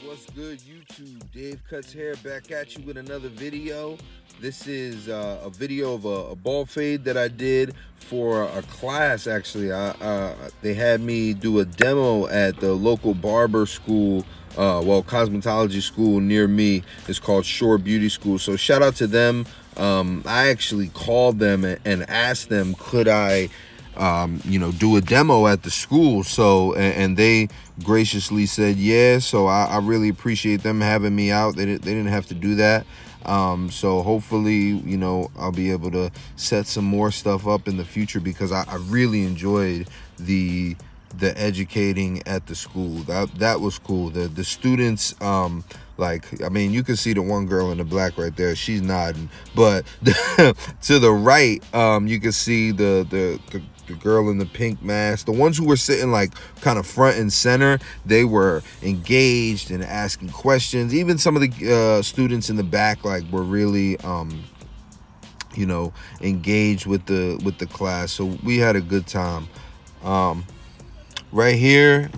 What's good, YouTube? Dave Cuts here, back at you with another video. This is a video of a ball fade that I did for a class. Actually, they had me do a demo at the local barber school, cosmetology school near me. It's called Shore Beauty School. So shout out to them. I actually called them and asked them, could I do a demo at the school. So and they graciously said yeah. So I really appreciate them having me out. They didn't have to do that. So hopefully, I'll be able to set some more stuff up in the future, because I really enjoyed the educating at the school. That was cool. The students, you can see the one girl in the black right there, she's nodding, but to the right, you can see the girl in the pink mask. The ones who were sitting like kind of front and center, they were engaged and asking questions. Even some of the students in the back were really engaged with the class. So we had a good time. Right here,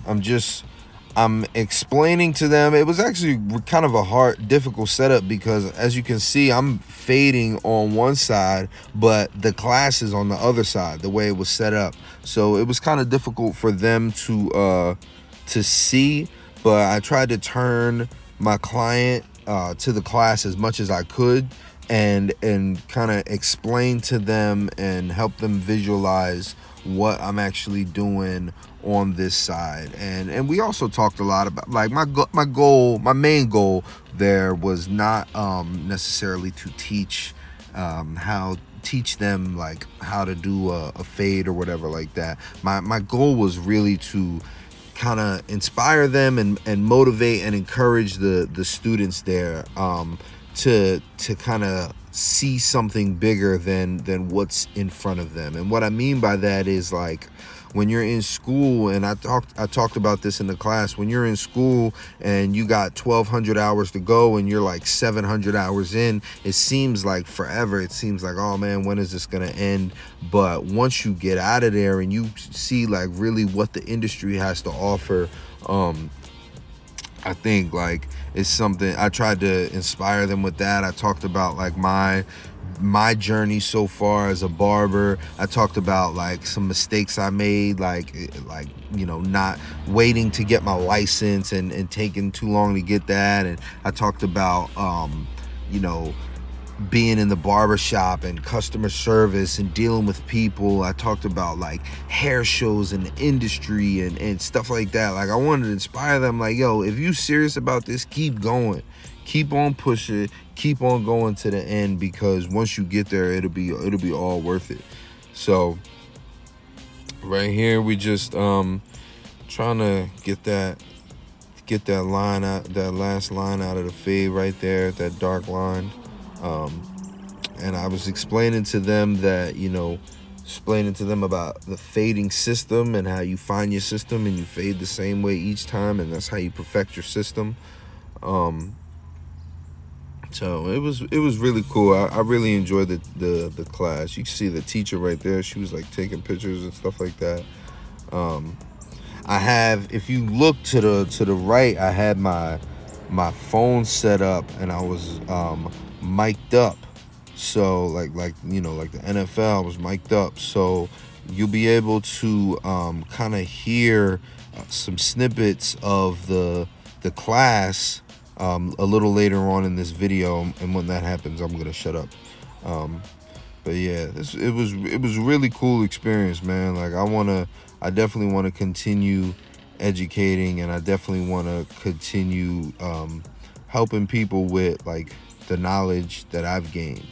I'm explaining to them. It was actually kind of a difficult setup, because as you can see, I'm fading on one side, but the class is on the other side, the way it was set up. So it was kind of difficult for them to see, but I tried to turn my client to the class as much as I could, and kind of explain to them and help them visualize what I'm actually doing on this side. And we also talked a lot about, like, my main goal there was not necessarily to teach them like how to do a fade or whatever like that. My goal was really to kind of inspire them and motivate and encourage the students there to kind of see something bigger than what's in front of them. And what I mean by that is, like, when you're in school, and I talked about this in the class, when you're in school and you got 1,200 hours to go and you're like 700 hours in, it seems like forever. It seems like, oh man, when is this gonna end? But once you get out of there and you see like really what the industry has to offer, I think like it's something. I tried to inspire them with that. I talked about like my journey so far as a barber. I talked about like some mistakes I made, like not waiting to get my license and taking too long to get that. And I talked about being in the barber shop and customer service and dealing with people. I talked about like hair shows in the industry and stuff like that. Like, I wanted to inspire them, like, yo, if you serious about this, keep going, keep on pushing, keep on going to the end, because once you get there, it'll be all worth it. So right here, we just trying to get that line out, that last line out of the fade right there, that dark line. And I was explaining to them that, about the fading system and how you find your system and you fade the same way each time, and that's how you perfect your system. So it was really cool. I really enjoyed the class. You can see the teacher right there. She was like taking pictures and stuff like that. I have, if you look to the right, I had my phone set up and I was mic'd up. So like the NFL was mic'd up. So you'll be able to kind of hear some snippets of the class a little later on in this video, and when that happens, I'm gonna shut up. But yeah, it was a really cool experience, man. Like, I definitely want to continue educating, and I definitely want to continue helping people with like the knowledge that I've gained,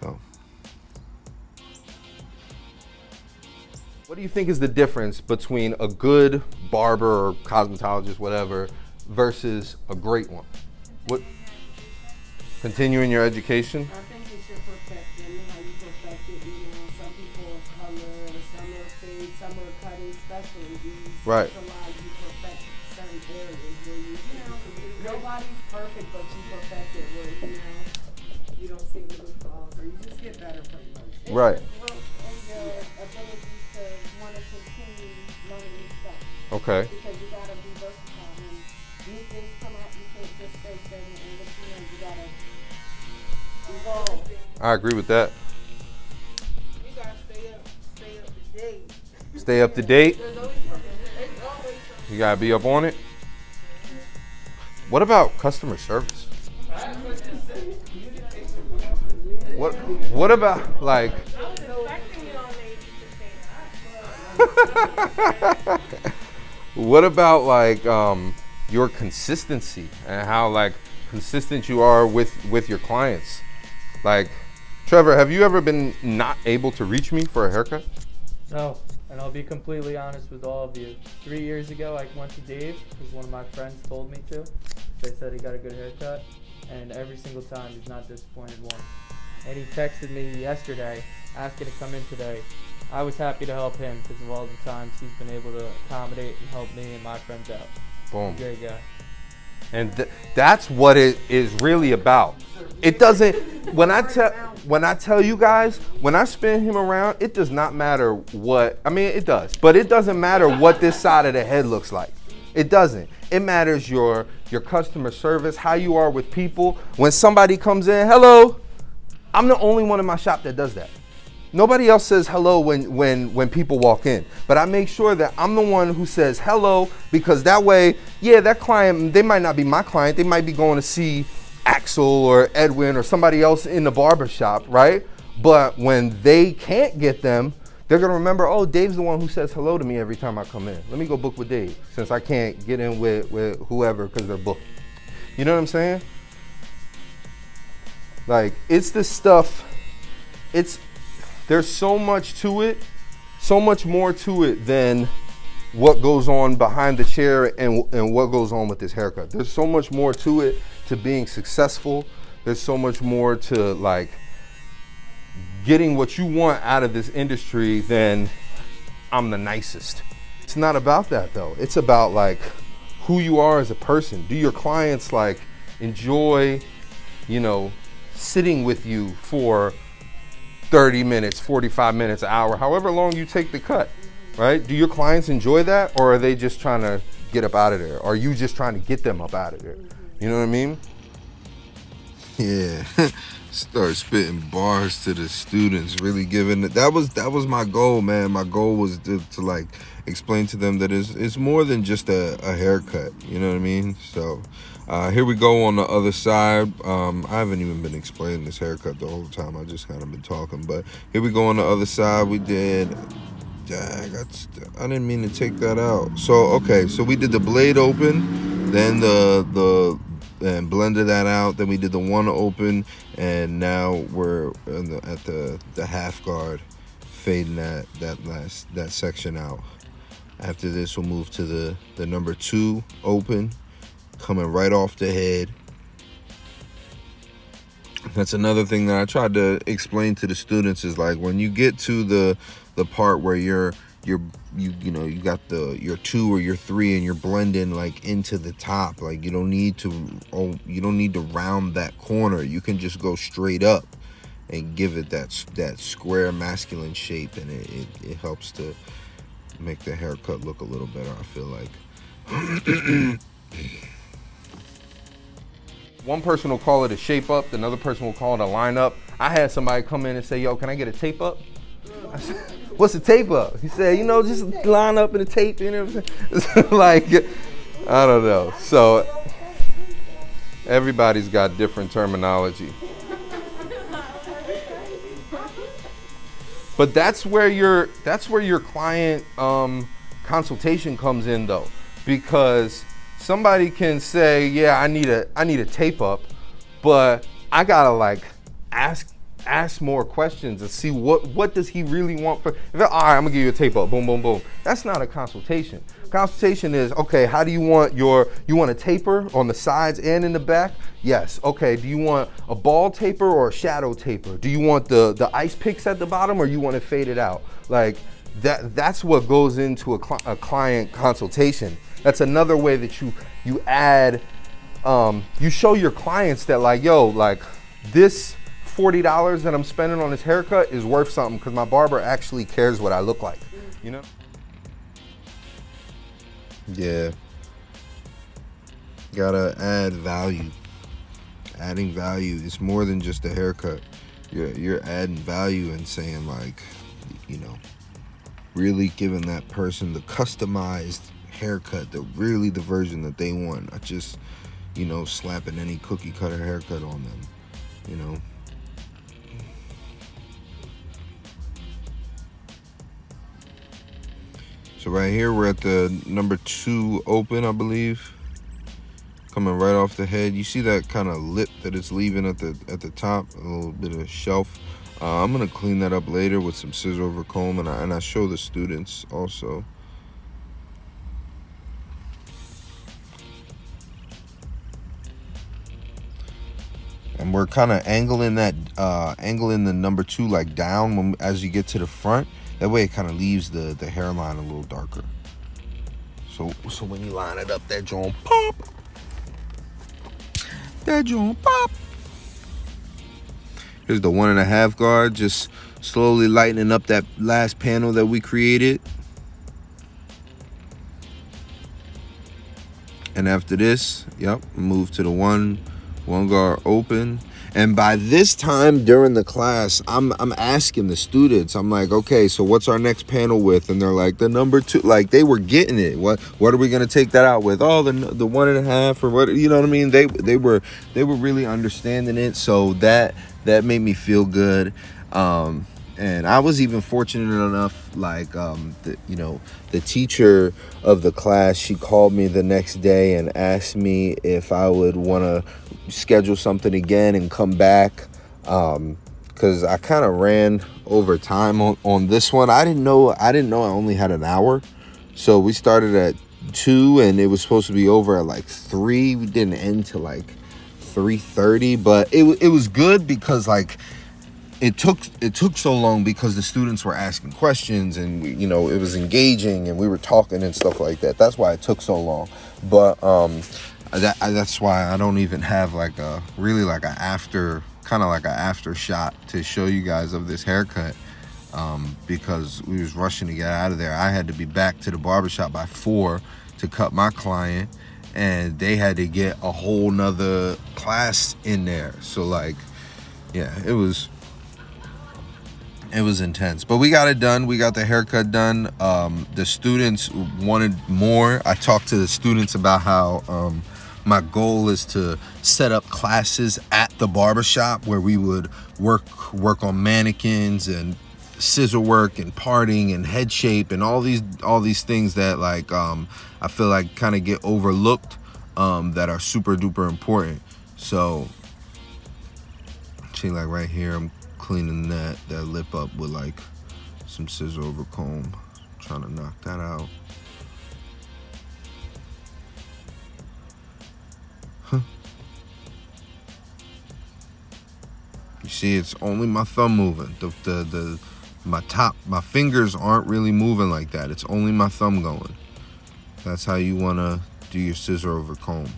So what do you think is the difference between a good barber or cosmetologist, whatever, versus a great one? What? Continuing your education? I think it's your perfection, how you perfect it. Some people are color, some are fade, some are cutting specialties. Right. Specialize, you perfect certain areas where nobody's perfect, but you perfect it where, you don't see little flaws, or you just get better pretty much. Right. Growth and your ability to want to continue learning new stuff. Okay. Because you gotta be versatile, and new things come out, you can't just stay stagnant and you gotta evolve. I agree with that. You gotta stay up to date. Stay up to date. There's always something. You gotta be up on it. What about customer service? What about like? I was expecting you all ladies to say that. What about like your consistency and how like consistent you are with your clients? Like, Trevor, have you ever been not able to reach me for a haircut? No, and I'll be completely honest with all of you. 3 years ago, I went to Dave because one of my friends told me to. They said he got a good haircut, and every single time he's not disappointed once. And he texted me yesterday asking to come in today. I was happy to help him because of all the times he's been able to accommodate and help me and my friends out. Boom. Great guy. And that's what it is really about. It doesn't, when I tell you guys, when I spin him around, it does not matter what, I mean, it does, but it doesn't matter what this side of the head looks like. It doesn't. It matters your customer service, how you are with people. When somebody comes in, hello, I'm the only one in my shop that does that. Nobody else says hello when people walk in, but I make sure that I'm the one who says hello, because that way, yeah, that client, they might not be my client. They might be going to see Axel or Edwin or somebody else in the barber shop, right? But when they can't get them, they're gonna remember, oh, Dave's the one who says hello to me every time I come in. Let me go book with Dave, since I can't get in with whoever because they're booked. You know what I'm saying? Like, it's this stuff, there's so much to it, so much more to it than what goes on behind the chair and what goes on with this haircut. There's so much more to it, to being successful. There's so much more to like getting what you want out of this industry than I'm the nicest. It's not about that though. It's about like who you are as a person. Do your clients like enjoy, you know, sitting with you for 30 minutes, 45 minutes, an hour, however long you take the cut, right? Do your clients enjoy that, or are they just trying to get up out of there? Are you just trying to get them up out of there? You know what I mean? Yeah, start spitting bars to the students, really giving it. That was my goal, man. My goal was to like explain to them that it's more than just a haircut. You know what I mean? So here we go on the other side. I haven't even been explaining this haircut the whole time. I just kind of been talking, but here we go on the other side. We did, I didn't mean to take that out. So, okay, so we did the blade open, then and blended that out. Then we did the one open, and now we're at the half guard, fading that section out. After this, we'll move to the number 2 open, coming right off the head. That's another thing that I tried to explain to the students is like when you get to the part where you got your 2 or your 3 and you're blending like into the top, like you don't need to round that corner. You can just go straight up and give it that square masculine shape, and it helps to make the haircut look a little better, I feel like. One person will call it a shape up, another person will call it a line up. I had somebody come in and say, yo, can I get a tape up? I said, what's a tape up? He said, you know, just line up in the tape, you know what I'm saying? Like, I don't know. So everybody's got different terminology. But that's where your client consultation comes in though, because somebody can say, yeah, I need a tape up, but I gotta like ask more questions and see what does he really want for. All right, I'm gonna give you a tape up, boom, boom, boom. That's not a consultation. Consultation is, okay, how do you want a taper on the sides and in the back? Yes. Okay, do you want a ball taper or a shadow taper? Do you want the ice picks at the bottom, or you want it faded out? Like that's what goes into a client consultation. That's another way that you add, you show your clients that like, yo, like this $40 that I'm spending on this haircut is worth something because my barber actually cares what I look like, you know? Yeah. gotta add value. Adding value is more than just a haircut. You're adding value and saying, like, you know, really giving that person the customized haircut, the version that they want, not just, you know, slapping any cookie cutter haircut on them, you know. So right here we're at the number 2 open, I believe, coming right off the head. You see that kind of lip that it's leaving at the top, a little bit of shelf. I'm gonna clean that up later with some scissor over comb, and I show the students also. And we're kind of angling the number 2 like down as you get to the front. That way it kind of leaves the hairline a little darker. So when you line it up, that joint pop. That joint pop. Here's the 1.5 guard, just slowly lightening up that last panel that we created. And after this, yep, move to the one guard open. And by this time during the class, I'm asking the students, I'm like, okay, so what's our next panel with? And they're like, the number 2. Like, they were getting it. What are we gonna take that out with? Oh, the 1.5 or what? You know what I mean? They were really understanding it. So that made me feel good. And I was even fortunate enough, like, the teacher of the class, she called me the next day and asked me if I would want to schedule something again and come back, because I kind of ran over time on this one. I didn't know I only had an hour. So we started at 2 and it was supposed to be over at like 3. We didn't end till like 3:30, but it was good because, like, it took so long because the students were asking questions and it was engaging and we were talking and stuff like that. That's why it took so long. But that's why I don't even have like a after shot to show you guys of this haircut, because we was rushing to get out of there. I had to be back to the barbershop by 4 to cut my client, and they had to get a whole nother class in there. So, like, yeah, it was intense, but we got it done. We got the haircut done. The students wanted more. I talked to the students about how my goal is to set up classes at the barbershop where we would work on mannequins and scissor work and parting and head shape and all these things that, like, I feel like kind of get overlooked, that are super duper important. So see, like right here, I'm cleaning that lip up with like some scissor over comb, trying to knock that out. You see, it's only my thumb moving. My fingers aren't really moving like that. It's only my thumb going. That's how you want to do your scissor over comb.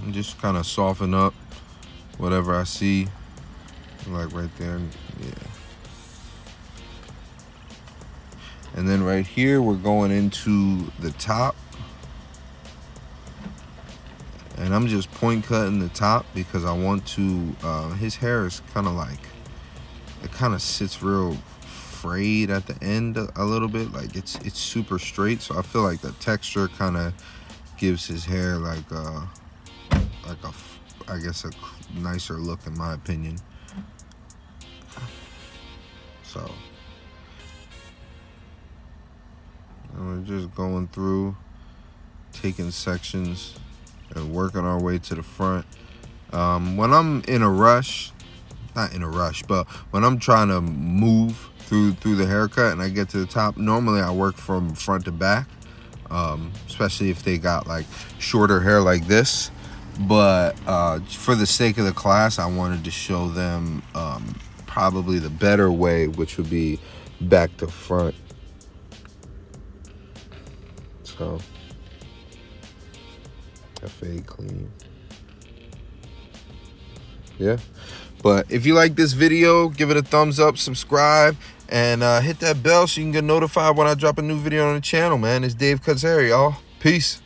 And just kind of soften up whatever I see, like right there. Yeah. And then right here, we're going into the top. And I'm just point cutting the top because I want to, his hair is kind of like, it kind of sits real frayed at the end a little bit. Like it's super straight. So I feel like the texture kind of gives his hair like a nicer look, in my opinion. So and we're just going through, taking sections and working our way to the front. When I'm in a rush, not in a rush, but when I'm trying to move through the haircut and I get to the top, normally I work from front to back, especially if they got like shorter hair like this. But for the sake of the class, I wanted to show them probably the better way, which would be back to front. So a fade clean. Yeah, But if you like this video, give it a thumbs up, subscribe, and hit that bell so you can get notified when I drop a new video on the channel, man. It's Dave Cuts Hair, y'all. Peace.